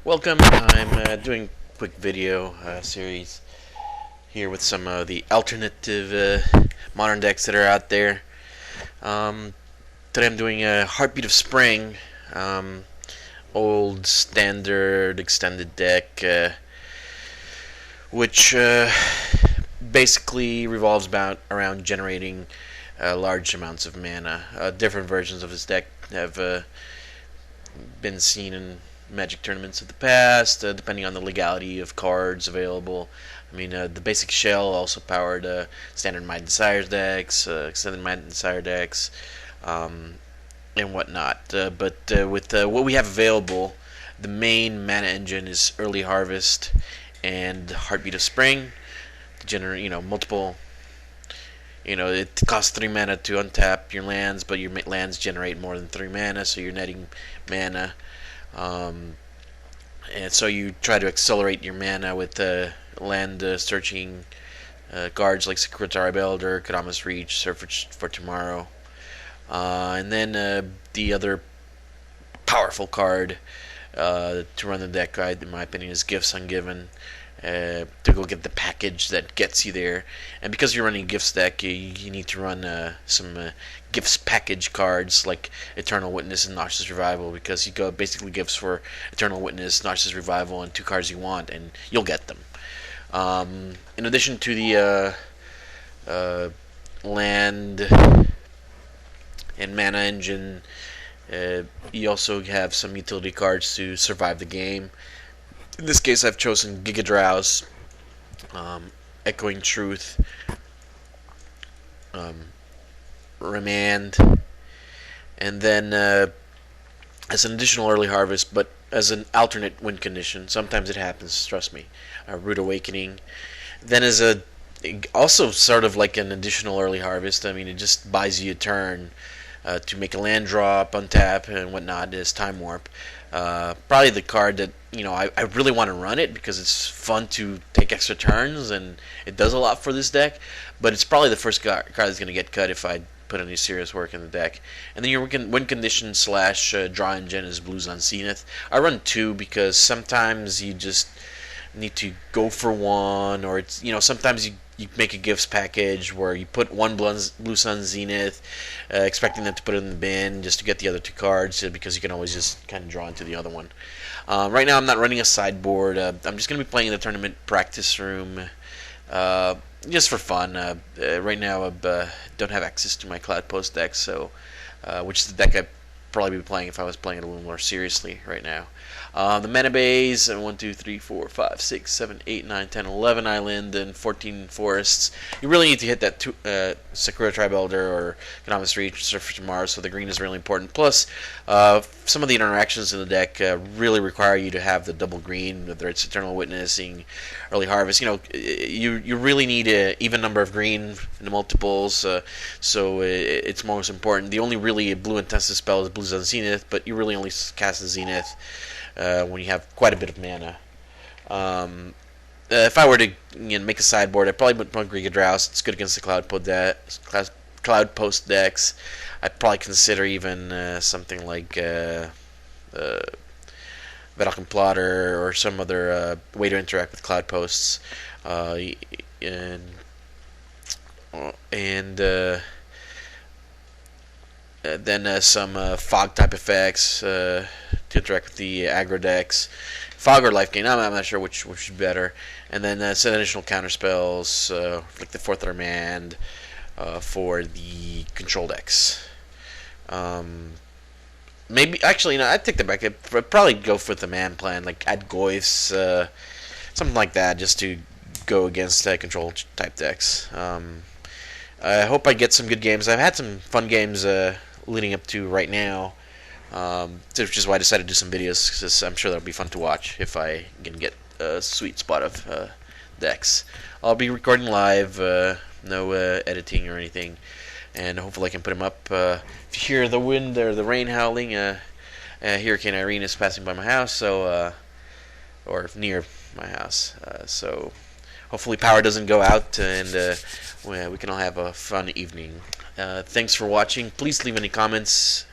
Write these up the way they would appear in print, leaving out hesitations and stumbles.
Welcome. I'm doing a quick video series here with some of the alternative modern decks that are out there. Today I'm doing a Heartbeat of Spring, old standard extended deck, which basically revolves around generating large amounts of mana. Different versions of this deck have been seen in Magic tournaments of the past, depending on the legality of cards available. I mean, the basic shell also powered standard Might and Desire decks, extended Might and Desire decks, and whatnot. But with what we have available, the main mana engine is Early Harvest and Heartbeat of Spring. To generate, multiple. It costs 3 mana to untap your lands, but your lands generate more than 3 mana, so you're netting mana. And so you try to accelerate your mana with land searching cards like Secretary Builder, Kodama's Reach, Search for Tomorrow. And then the other powerful card to run the deck, in my opinion, is Gifts Ungiven. To go get the package that gets you there, and because you're running a gifts deck, you need to run some gifts package cards like Eternal Witness and Noxious Revival, because you go basically gifts for Eternal Witness, Noxious Revival, and 2 cards you want, and you'll get them. In addition to the land and mana engine, you also have some utility cards to survive the game. In this case, I've chosen Giga Drowse, Echoing Truth, Remand, and then as an additional Early Harvest, but as an alternate win condition. Sometimes it happens, trust me. Rude Awakening. Then as also sort of like an additional Early Harvest. I mean, it just buys you a turn to make a land drop, untap, and whatnot. Is Time Warp. Probably the card that I really want to run it because it's fun to take extra turns and it does a lot for this deck. But it's probably the first card that's going to get cut if I put any serious work in the deck. And then your win condition / draw engine is Blues on Zenith. I run 2 because sometimes you just need to go for one, or it's sometimes you make a gifts package where you put one Blue Sun Zenith, expecting them to put it in the bin just to get the other 2 cards, because you can always just kind of draw into the other one. Right now I'm not running a sideboard. I'm just going to be playing in the tournament practice room just for fun. Right now I don't have access to my Cloud Post deck, so which is the deck I'd probably be playing if I was playing it a little more seriously right now. The mana bays, 1, 2, 3, 4, 5, 6, 7, 8, 9, 10, 11 island and 14 forests. You really need to hit that Sakura Tribe Elder or Kodama's Reach, Search for Tomorrow, so the green is really important. Plus, some of the interactions in the deck really require you to have the double green, whether it's Eternal Witnessing, Early Harvest. You really need an even number of green in the multiples, so it's most important. The only really blue intensive spell is Blues on Zenith, but you really only cast the Zenith when you have quite a bit of mana. If I were to make a sideboard, I'd probably put Giga Drowse. It's good against the Cloud Post decks. I'd probably consider even something like Vedalken Plotter or some other way to interact with Cloud Posts. Then some fog type effects to interact with the aggro decks. Fog or Life Gain, I'm not sure which is better. And then some additional counter spells, like the Fourth Remand for the control decks. Maybe, actually, no, I'd take that back. I'd probably go for the man plan, like add Goyfs, something like that, just to go against control type decks. I hope I get some good games. I've had some fun games leading up to right now, which is why I decided to do some videos, because I'm sure that'll be fun to watch if I can get a sweet spot of decks. I'll be recording live, no editing or anything, and hopefully I can put them up. If you hear the wind or the rain howling, Hurricane Irene is passing by my house, so or near my house, so hopefully power doesn't go out, and we can all have a fun evening. Thanks for watching. Please leave any comments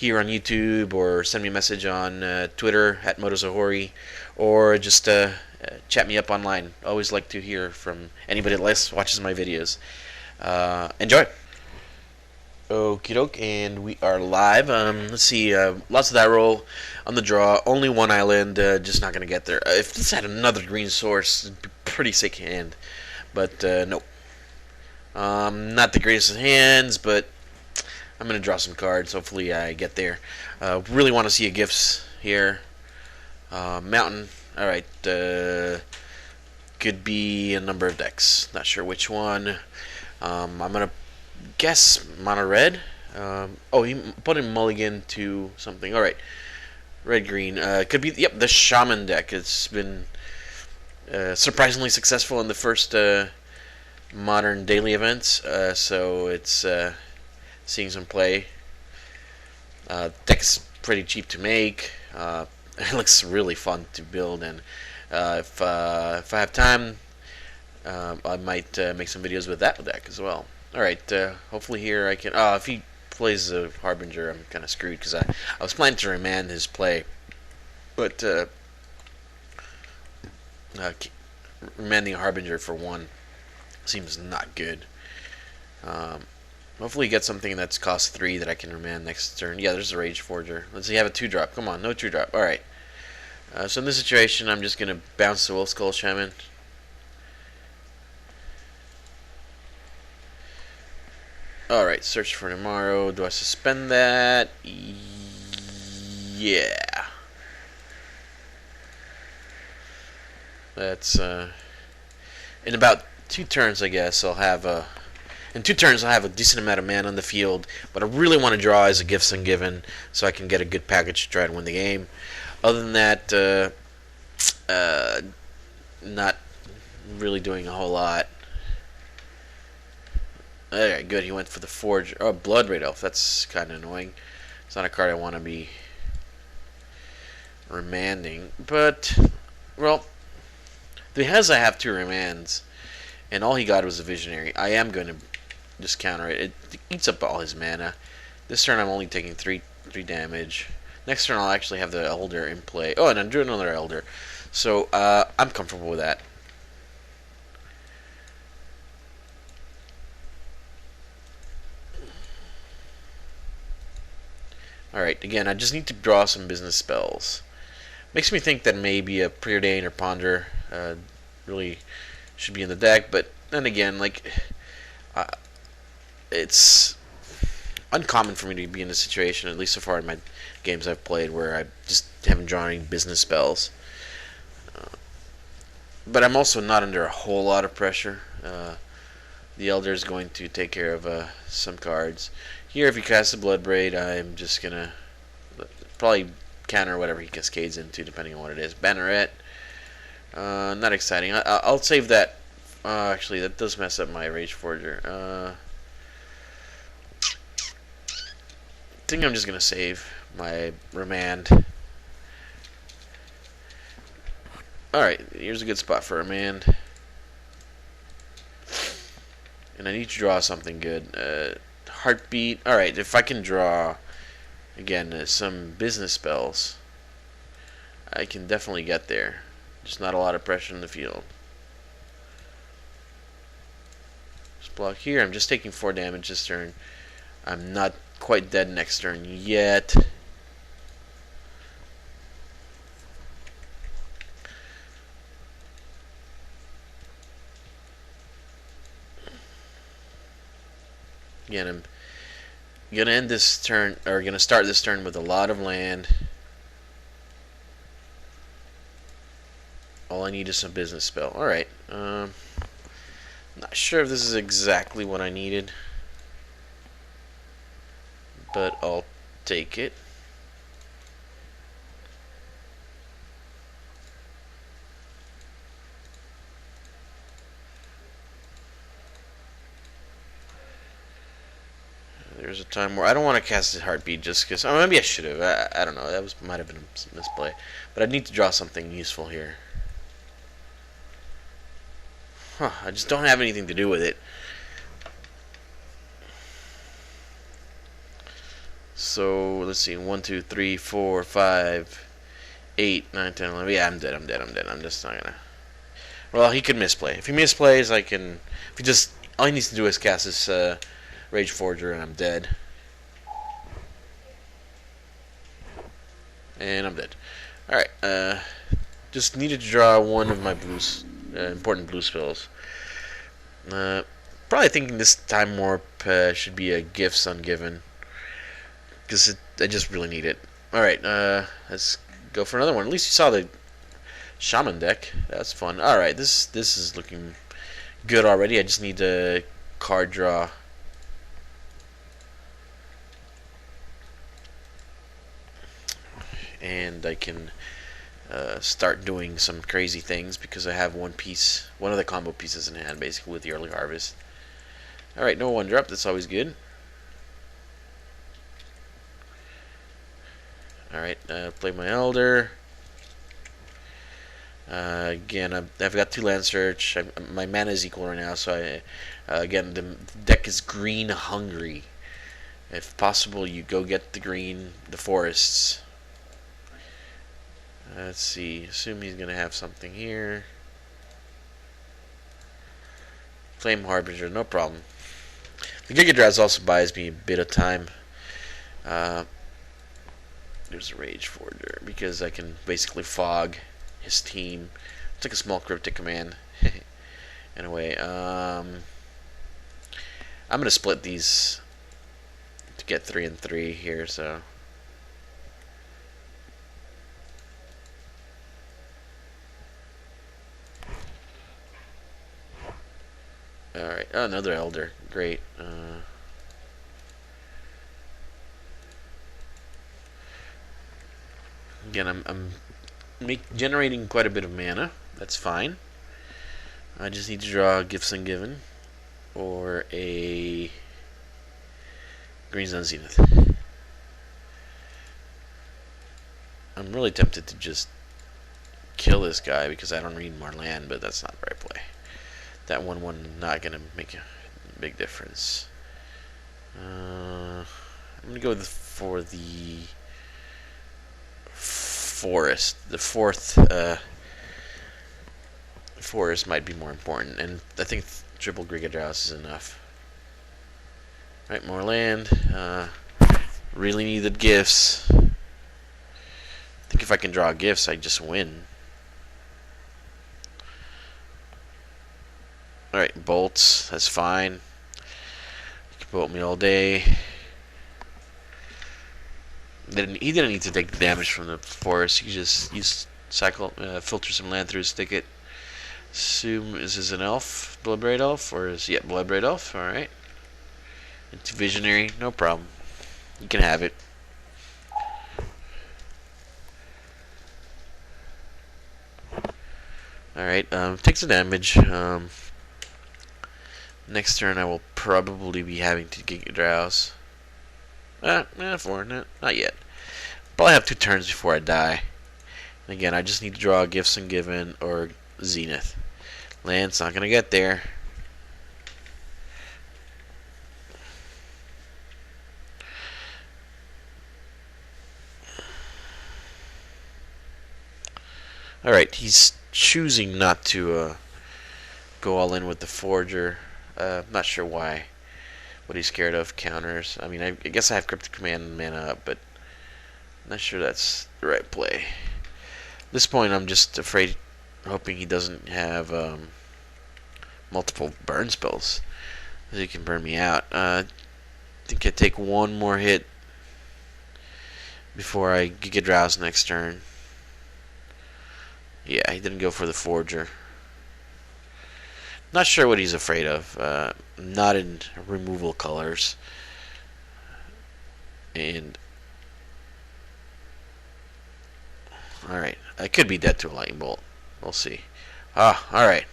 here on YouTube, or send me a message on Twitter at Motozohori, or just chat me up online. Always like to hear from anybody that watches my videos. Enjoy. Okie doke, and we are live. Let's see, lots of that roll on the draw. Only one island, just not going to get there. If this had another green source, it'd be a pretty sick hand. But, nope. Not the greatest of hands, but I'm going to draw some cards. Hopefully I get there. Really want to see a gifts here. Mountain. Alright, could be a number of decks. Not sure which one. I'm going to guess mono red. He put in mulligan to something. Alright. Red green. Could be, yep, the shaman deck. It's been surprisingly successful in the first modern daily events. So it's seeing some play. Deck's pretty cheap to make. It looks really fun to build, and if I have time, I might make some videos with that deck as well. Alright, hopefully here I can... if he plays a Harbinger, I'm kind of screwed, because I was planning to remand his play. But, remanding a Harbinger for one seems not good. Hopefully he gets something that's cost 3 that I can remand next turn. Yeah, there's a Rage Forger. Let's see, have a 2-drop. Come on, no 2-drop. Alright. So in this situation, I'm just going to bounce the Wolf Skull Shaman. Alright, search for tomorrow. Do I suspend that? Yeah. That's, in about 2 turns, I guess, I'll have a... In 2 turns, I'll have a decent amount of mana on the field, but I really want to draw as a Gifts Ungiven, so I can get a good package to try to win the game. Other than that, not really doing a whole lot. Alright, good. He went for the Forge. Oh, Blood Red Elf. That's kind of annoying. It's not a card I want to be remanding. But, well, because I have 2 remands, and all he got was a Visionary, I am going to just counter it. It eats up all his mana. This turn I'm only taking 3 damage. Next turn I'll actually have the Elder in play. Oh, and I'm doing another Elder. So, I'm comfortable with that. Alright, again, I just need to draw some business spells. Makes me think that maybe a Preordain or Ponder really should be in the deck, but then again, like, it's uncommon for me to be in a situation, at least so far in my games I've played, where I just haven't drawn any business spells. But I'm also not under a whole lot of pressure. The Elder is going to take care of some cards. Here, if he casts a Bloodbraid, I'm just going to probably counter whatever he cascades into, depending on what it is. Banneret. Not exciting. I'll save that. Actually, that does mess up my Rage Forger. I think I'm just going to save my Remand. Alright, here's a good spot for Remand. And I need to draw something good. Heartbeat. Alright, if I can draw, again, some business spells, I can definitely get there. Just not a lot of pressure in the field. Just block here. I'm just taking 4 damage this turn. I'm not quite dead next turn yet. Again, I'm gonna end this turn, or gonna start this turn with a lot of land. All I need is some business spell. Alright. Not sure if this is exactly what I needed, but I'll take it. There's a time where I don't want to cast a Heartbeat just because... Oh, maybe I should have. I don't know. That might have been a misplay. But I need to draw something useful here. Huh, I just don't have anything to do with it. So let's see, 1, 2, 3, 4, 5, 8, 9, 10, 11. Yeah, I'm dead. I'm just not gonna. Well, he could misplay. If he misplays, I can. If he just all he needs to do is cast his Rage Forger, and I'm dead. And I'm dead. All right. Just needed to draw one of my blues, important blue spells. Probably thinking this time warp should be a gifts ungiven, because I just really need it. All right. Let's go for another one. At least you saw the shaman deck. That's fun. All right. This is looking good already. I just need to card draw. And I can start doing some crazy things because I have one of the combo pieces in hand, basically, with the early harvest. Alright, no 1-drop. That's always good. Alright, play my Elder. Again, I've got 2 Land Search. My mana is equal right now, so again, the deck is green hungry. If possible, you go get the forests. Let's see. Assume he's gonna have something here. Flame Harbinger, no problem. The Giga Drives also buys me a bit of time. There's a Rage Forger because I can basically fog his team. It's like a small cryptic command in a way. I'm gonna split these to get 3 and 3 here, so. Alright, oh, another Elder. Great. Again, I'm generating quite a bit of mana. That's fine. I just need to draw Gifts Ungiven or a Green Sun Zenith. I'm really tempted to just kill this guy because I don't need more land, but that's not the right play. That 1/1 not gonna make a big difference. I'm gonna go for the forest. The 4th forest might be more important, and I think triple Giga Drowse is enough. Right, more land. Really needed gifts. I think if I can draw gifts, I just win. Alright, bolts, that's fine. You can bolt me all day. He didn't need to take the damage from the forest. He just filter some land through his thicket. Assume is this an elf? Bloodbraid elf? Or is Bloodbraid elf? Alright. Into visionary, no problem. You can have it. Alright, takes the damage. Next turn I will probably be having to Giga Drowse. 4, not yet. Probably have 2 turns before I die. And again, I just need to draw Gifts Ungiven or Zenith. Land's not gonna get there. Alright, he's choosing not to go all in with the Forger. I'm not sure why. What he's scared of, counters. I mean, I guess I have Cryptic Command and mana up, but I'm not sure that's the right play. At this point, I'm just afraid, hoping he doesn't have multiple burn spells, so he can burn me out. I think I take 1 more hit before I Giga Drowse next turn. Yeah, he didn't go for the Forger. Not sure what he's afraid of. Not in removal colors. And alright. I could be dead to a lightning bolt. We'll see. Alright.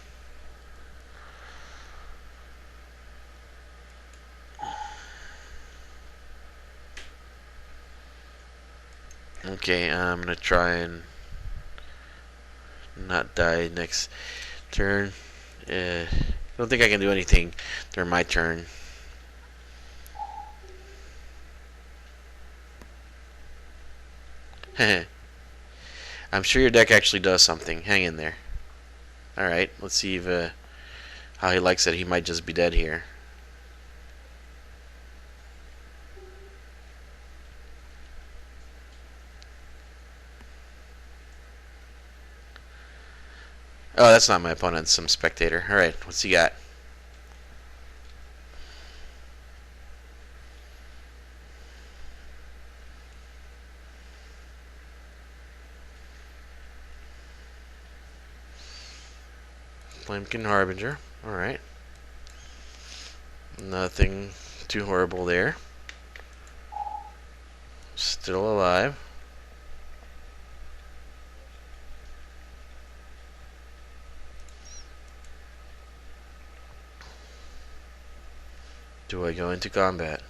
Okay, I'm gonna try and not die next turn. I don't think I can do anything during my turn. I'm sure your deck actually does something. Hang in there. Alright, let's see if how he likes it. He might just be dead here. Oh, that's not my opponent. It's some spectator. Alright, what's he got? Flamekin Harbinger. Alright. Nothing too horrible there. Still alive. Do I go into combat?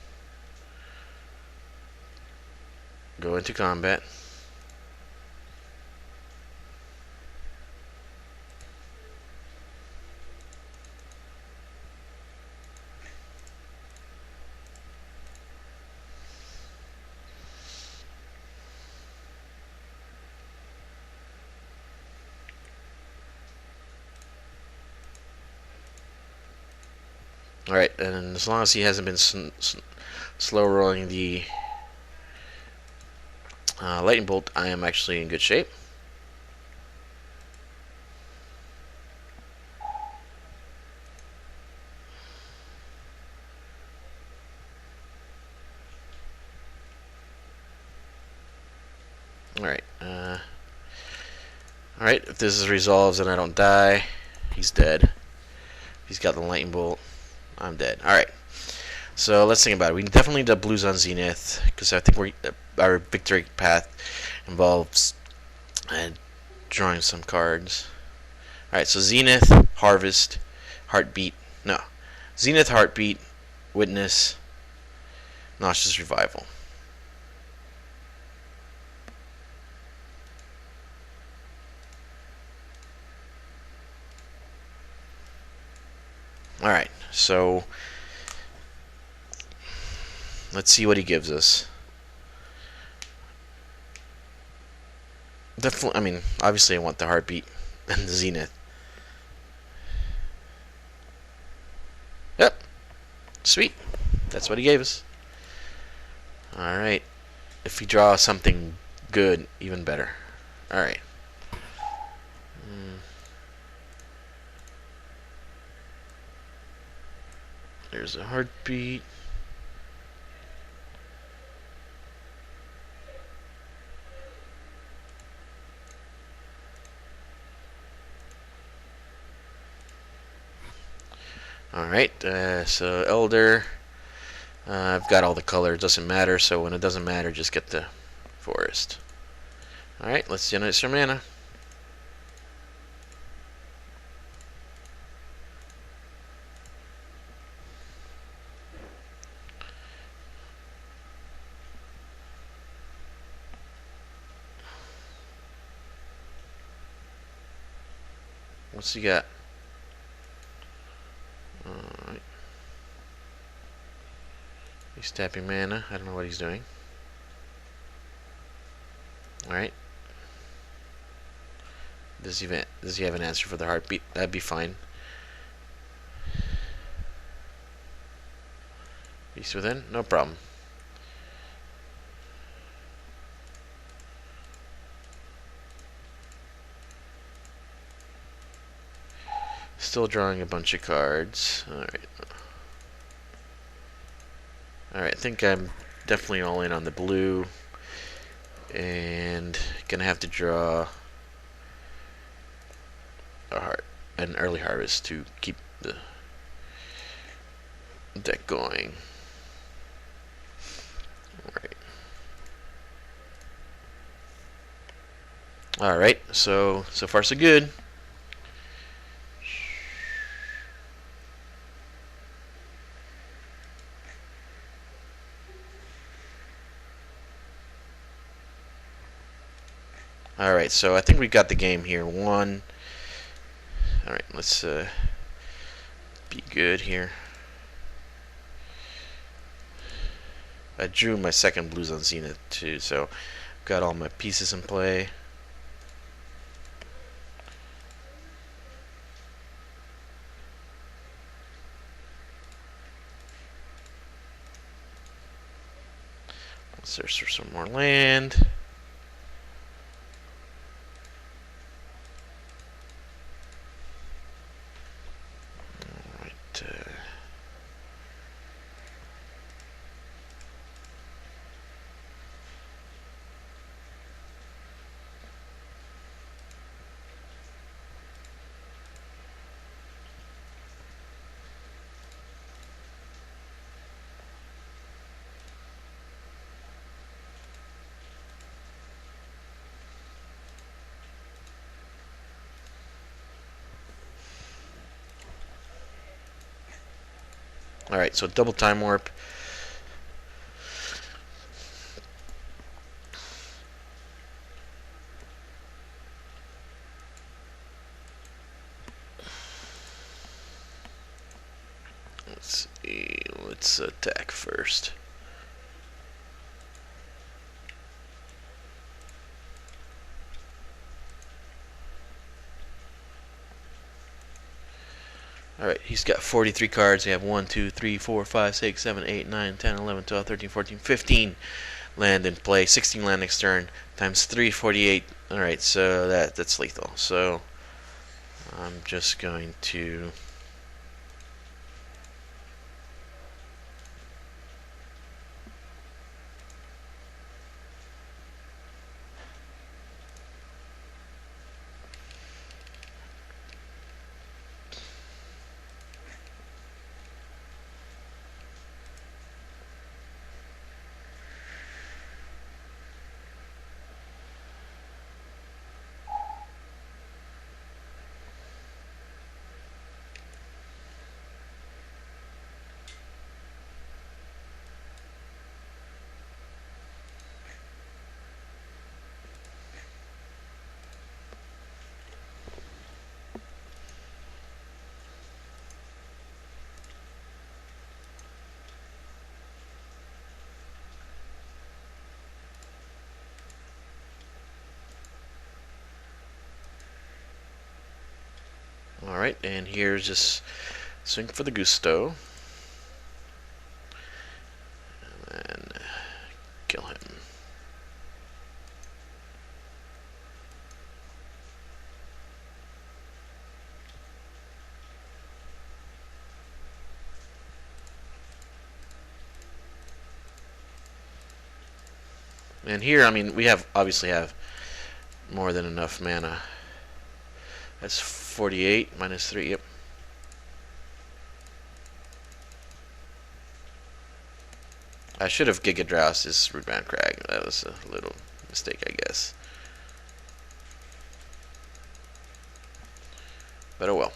Go into combat. Alright, and as long as he hasn't been slow rolling the lightning bolt, I am actually in good shape. Alright, alright, if this is resolves and I don't die, he's dead. He's got the lightning bolt. I'm dead. Alright. So let's think about it. We definitely need the blues on Zenith, because I think our victory path involves drawing some cards. Alright, so Zenith, Harvest, Heartbeat. No. Zenith, Heartbeat, Witness, Nauseous Revival. Alright, so let's see what he gives us. Definitely, I mean, obviously I want the Heartbeat and the Zenith. Yep. Sweet. That's what he gave us. Alright. If he draws something good, even better. Alright. There's a Heartbeat. Alright, so Elder. I've got all the colors, doesn't matter, so when it doesn't matter, just get the Forest. Alright, let's generate some mana. What's he got? Alright. He's tapping mana. I don't know what he's doing. Alright. Does he have an answer for the Heartbeat? That'd be fine. Beast Within? No problem. Still drawing a bunch of cards. Alright. Alright, I think I'm definitely all in on the blue. And gonna have to draw an early harvest to keep the deck going. Alright. Alright, so far so good. Alright, so I think we've got the game here. Alright, let's be good here. I drew my second blues on Zenith too, so Got all my pieces in play. Let's search for some more land. Alright. Alright, so double time warp. Let's see, let's attack first. Alright, he's got 43 cards. We have 1, 2, 3, 4, 5, 6, 7, 8, 9, 10, 11, 12, 13, 14, 15 land in play. 16 land next turn. Times 3, 48. Alright, so that's lethal. So I'm just going to... Alright, and here's just swing for the gusto. And then kill him. And here, I mean, we obviously have more than enough mana. That's 48 minus 3, yep. I should have Giga Droused his Rebound Crag. That was a little mistake, I guess. But oh well.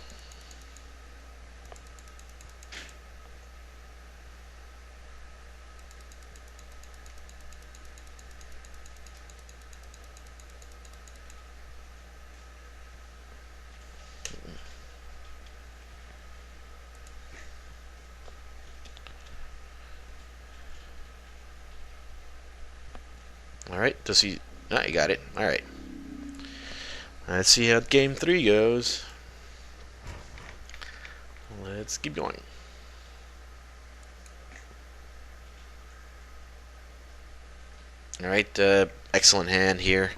Alright, does he... Ah, you got it. Alright. Let's see how game 3 goes. Let's keep going. Alright, excellent hand here.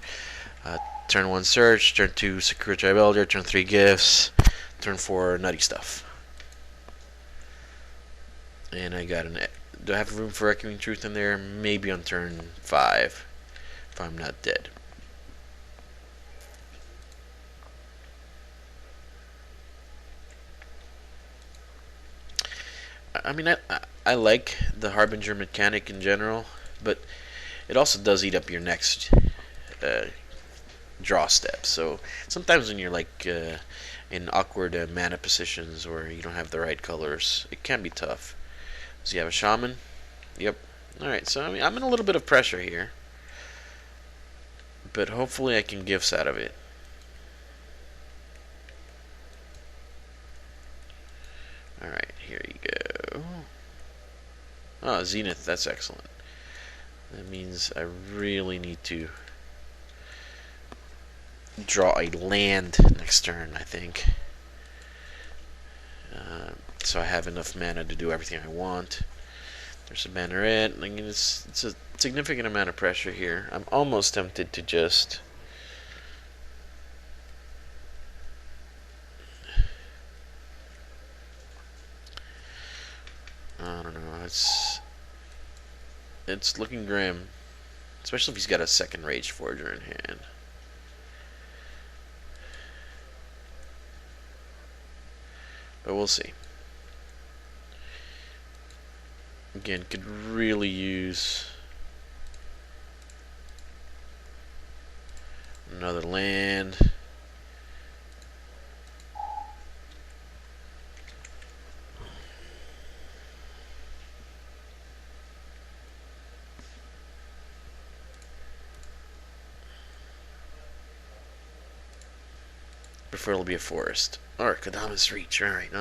Turn 1 Search, turn 2 Secure Tribe Elder, turn 3 Gifts, turn 4 Nutty Stuff. And I got an... Do I have room for Echoing Truth in there? Maybe on turn 5, if I'm not dead. I mean, I like the Harbinger mechanic in general, but it also does eat up your next draw step. So sometimes when you're like in awkward mana positions or you don't have the right colors, it can be tough. Does he have a shaman? Yep. Alright, so I mean, I'm in a little bit of pressure here, but hopefully I can gifts out of it. Alright, here you go. Oh, Zenith, that's excellent. That means I really need to draw a land next turn, I think. So I have enough mana to do everything I want. There's a banneret. I mean, it's a significant amount of pressure here. I'm almost tempted to just I don't know. It's looking grim, especially if he's got a second Rage Forger in hand. But we'll see. Again, could really use another land. Prefer it'll be a forest. Alright, Kadamas Reach. Alright,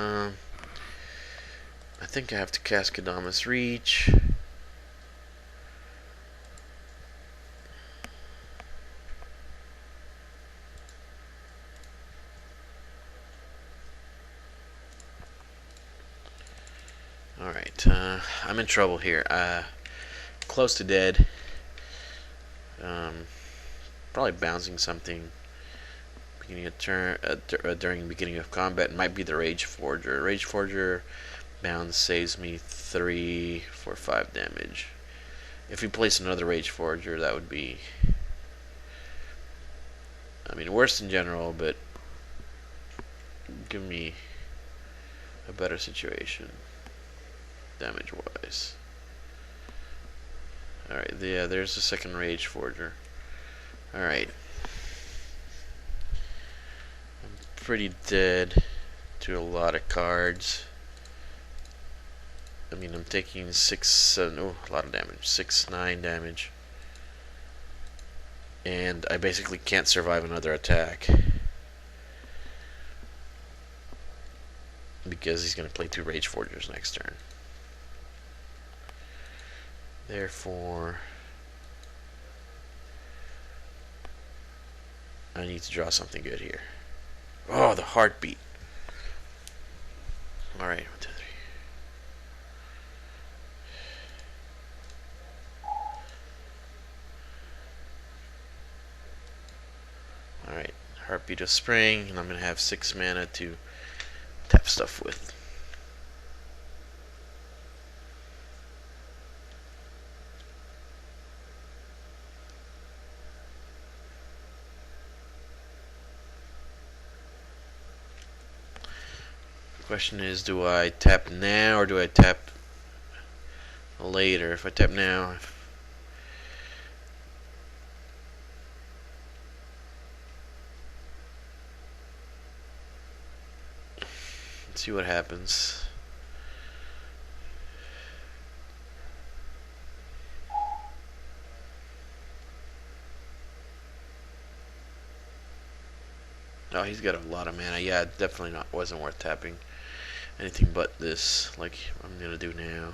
I think I have to cast Kadamas Reach. Alright, I'm in trouble here. Close to dead. Probably bouncing something beginning of turn during the beginning of combat. It might be the Rage Forger. Rage Forger bounce saves me 3, 4, 5 damage. If we place another Rage Forger, that would be, I mean, worse in general, but give me a better situation damage wise. Alright, yeah, there's the second Rage Forger. Alright. I'm pretty dead to a lot of cards. I mean, I'm taking 6, 7, oh, a lot of damage. 6, 9 damage. And I basically can't survive another attack. Because he's going to play 2 Rage Forgers next turn. Therefore, I need to draw something good here. Oh, the heartbeat. Alright, 1, 2, 3. Alright, Heartbeat of Spring, and I'm going to have 6 mana to tap stuff with. The question is, do I tap now or do I tap later? If I tap now, let's see what happens. Oh, he's got a lot of mana. Yeah, it definitely wasn't worth tapping anything but this, like I'm gonna do now.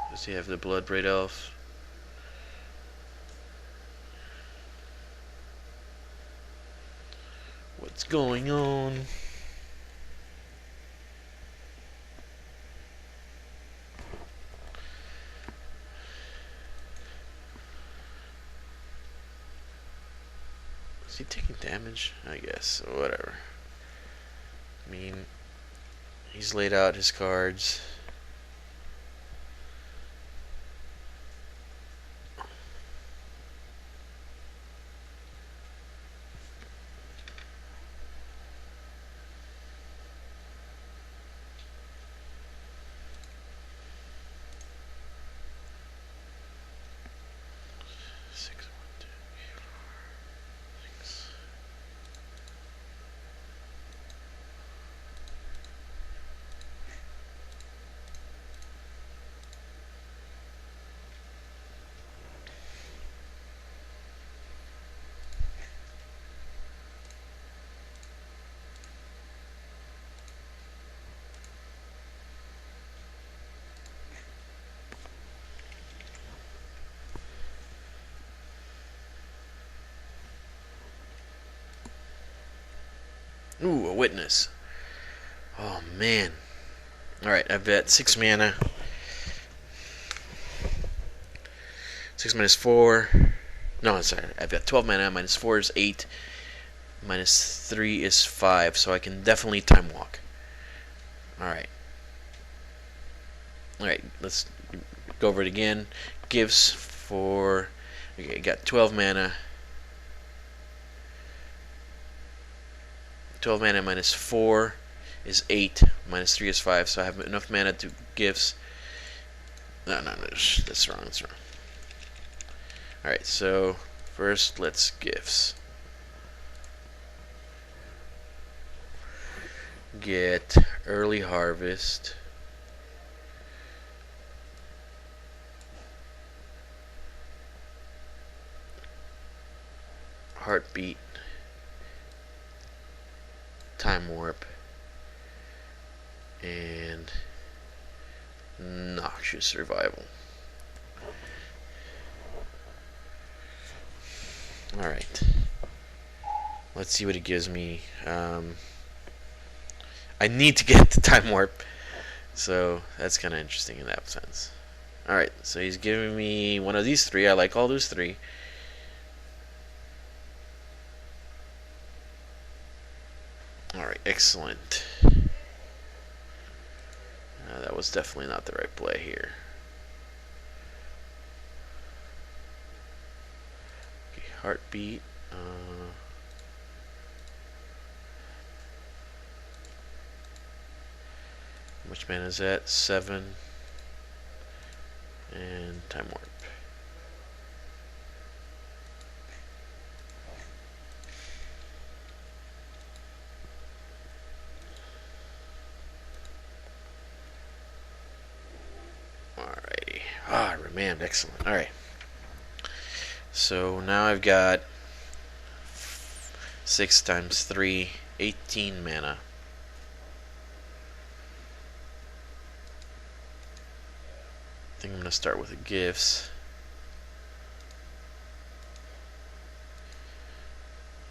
Does he have the Bloodbraid Elf? What's going on? Is he taking damage? I guess. Whatever. I mean, he's laid out his cards. Ooh, a witness. Oh man. Alright, I've got 6 mana. 6 minus 4. No, sorry. I've got 12 mana. Minus 4 is 8. Minus 3 is 5. So I can definitely time walk. Alright. Alright, let's go over it again. Gifts for. Okay, got 12 mana. 12 mana minus 4 is 8. Minus 3 is 5. So I have enough mana to gifts. No, that's wrong. That's wrong. Alright, so first let's gifts. Get early harvest. Heartbeat. Time warp. And noxious survival. Alright. Let's see what it gives me. I need to get the time warp. So that's kind of interesting in that sense. Alright, so he's giving me one of these 3. I like all those 3. Alright, excellent. That was definitely not the right play here. Okay, heartbeat. How much mana is that? 7. And time warp. Alrighty. Remand, excellent. Alright. So now I've got 6 times 3, 18 mana. I think I'm going to start with the gifts.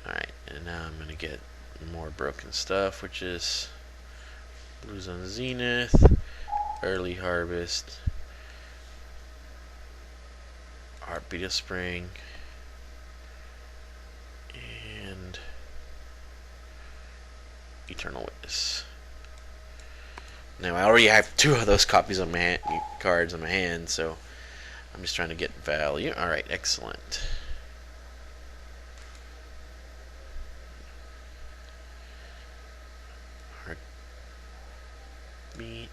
Alright, and now I'm going to get more broken stuff, which is Blues on Zenith, Early Harvest, Heartbeat of Spring, and Eternal Witness. Now I already have 2 of those copies on my cards on my hand, so I'm just trying to get value. Alright, excellent. Heartbeat.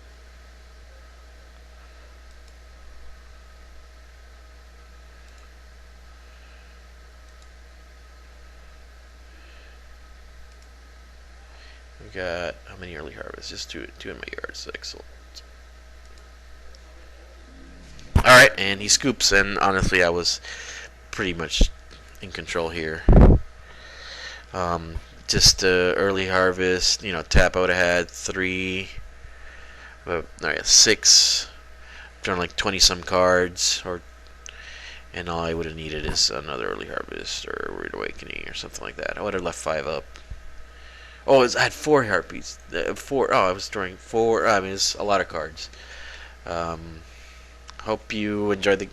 We got how many early harvests? Just two in my yard. So excellent. All right, and he scoops, and honestly, I was pretty much in control here. Just early harvest. You know, tap. I would have had 3. Alright, 6. Drawn like 20 some cards, and all I would have needed is another early harvest or Rude Awakening or something like that. I would have left 5 up. Oh, I had 4 heartbeats. 4. Oh, I was drawing 4. I mean, it's a lot of cards. Hope you enjoyed the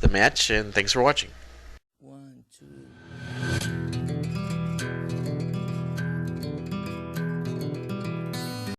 the match, and thanks for watching.